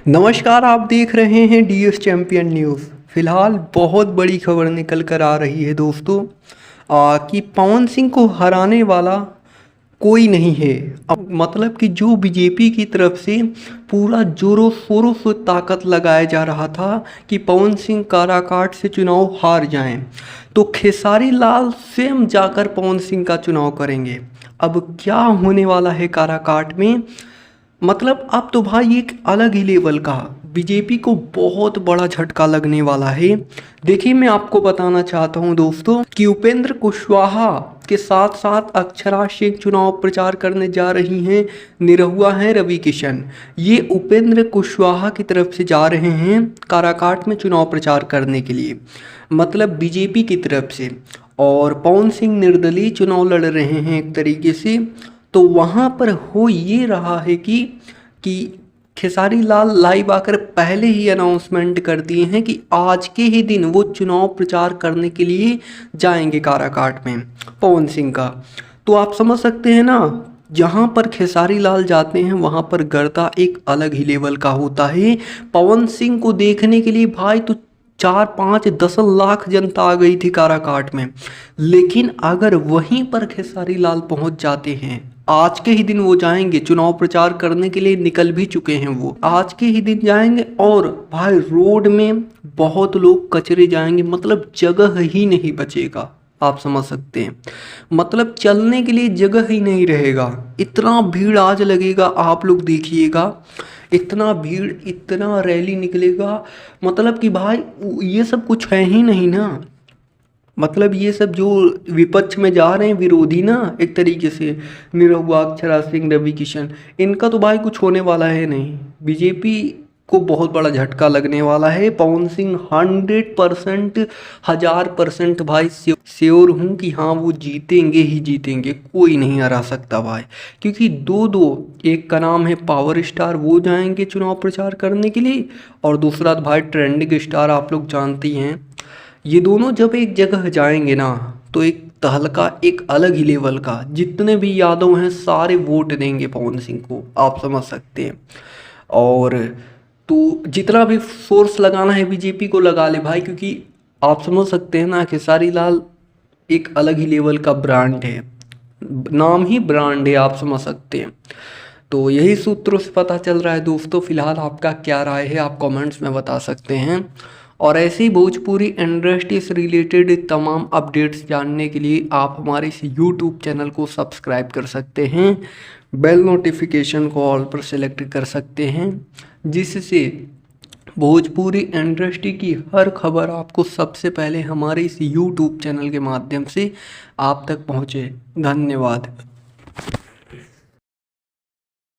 नमस्कार, आप देख रहे हैं डीएस चैंपियन न्यूज़। फिलहाल बहुत बड़ी खबर निकल कर आ रही है दोस्तों कि पवन सिंह को हराने वाला कोई नहीं है। अब मतलब कि जो बीजेपी की तरफ से पूरा जोरों शोरों से ताकत लगाया जा रहा था कि पवन सिंह काराकाट से चुनाव हार जाएं, तो खेसारी लाल स्वयं जाकर पवन सिंह का चुनाव करेंगे। अब क्या होने वाला है काराकाट में, मतलब अब तो भाई एक अलग ही लेवल का बीजेपी को बहुत बड़ा झटका लगने वाला है। देखिए, मैं आपको बताना चाहता हूं दोस्तों कि उपेंद्र कुशवाहा के साथ साथ अक्षरा सिंह चुनाव प्रचार करने जा रही हैं। निरहुआ हैं रवि किशन। ये उपेंद्र कुशवाहा की तरफ से जा रहे हैं काराकाट में चुनाव प्रचार करने के लिए, मतलब बीजेपी की तरफ से। और पवन सिंह निर्दलीय चुनाव लड़ रहे हैं एक तरीके से। तो वहाँ पर हो ये रहा है कि खेसारी लाल लाइव आकर पहले ही अनाउंसमेंट कर दिए हैं कि आज के ही दिन वो चुनाव प्रचार करने के लिए जाएंगे काराकाट में पवन सिंह का। तो आप समझ सकते हैं ना, जहाँ पर खेसारी लाल जाते हैं वहाँ पर गर्दा एक अलग ही लेवल का होता है। पवन सिंह को देखने के लिए भाई तो 4-5-10 लाख जनता आ गई थी काराकाट में। लेकिन अगर वहीं पर खेसारी लाल पहुंच जाते हैं, आज के ही दिन वो जाएंगे चुनाव प्रचार करने के लिए, निकल भी चुके हैं वो, आज के ही दिन जाएंगे और भाई रोड में बहुत लोग कचरे जाएंगे, मतलब जगह ही नहीं बचेगा। आप समझ सकते हैं, मतलब चलने के लिए जगह ही नहीं रहेगा। इतना भीड़ आज लगेगा, आप लोग देखिएगा, इतना भीड़, इतना रैली निकलेगा। मतलब कि भाई ये सब कुछ है ही नहीं ना। मतलब ये सब जो विपक्ष में जा रहे हैं विरोधी ना, एक तरीके से निरहुआ, अक्षरा सिंह, रवि किशन, इनका तो भाई कुछ होने वाला है नहीं। बीजेपी को बहुत बड़ा झटका लगने वाला है। पवन सिंह 100%, 1000% भाई श्योर हूँ कि हाँ वो जीतेंगे ही जीतेंगे, कोई नहीं हरा सकता भाई। क्योंकि दो एक का नाम है पावर स्टार, वो जाएंगे चुनाव प्रचार करने के लिए, और दूसरा भाई ट्रेंडिंग स्टार, आप लोग जानते ही हैं। ये दोनों जब एक जगह जाएंगे ना तो एक तहलका एक अलग ही लेवल का, जितने भी यादव हैं सारे वोट देंगे पवन सिंह को, आप समझ सकते हैं। और तो जितना भी फोर्स लगाना है बीजेपी को लगा ले भाई, क्योंकि आप समझ सकते हैं ना खेसारी लाल एक अलग ही लेवल का ब्रांड है, नाम ही ब्रांड है, आप समझ सकते हैं। तो यही सूत्रों से पता चल रहा है दोस्तों। फिलहाल आपका क्या राय है आप कमेंट्स में बता सकते हैं। और ऐसे ही भोजपुरी इंडस्ट्री से रिलेटेड तमाम अपडेट्स जानने के लिए आप हमारे इस यूट्यूब चैनल को सब्सक्राइब कर सकते हैं, बेल नोटिफिकेशन को ऑल पर सेलेक्ट कर सकते हैं, जिससे भोजपुरी इंडस्ट्री की हर खबर आपको सबसे पहले हमारे इस यूट्यूब चैनल के माध्यम से आप तक पहुँचे। धन्यवाद।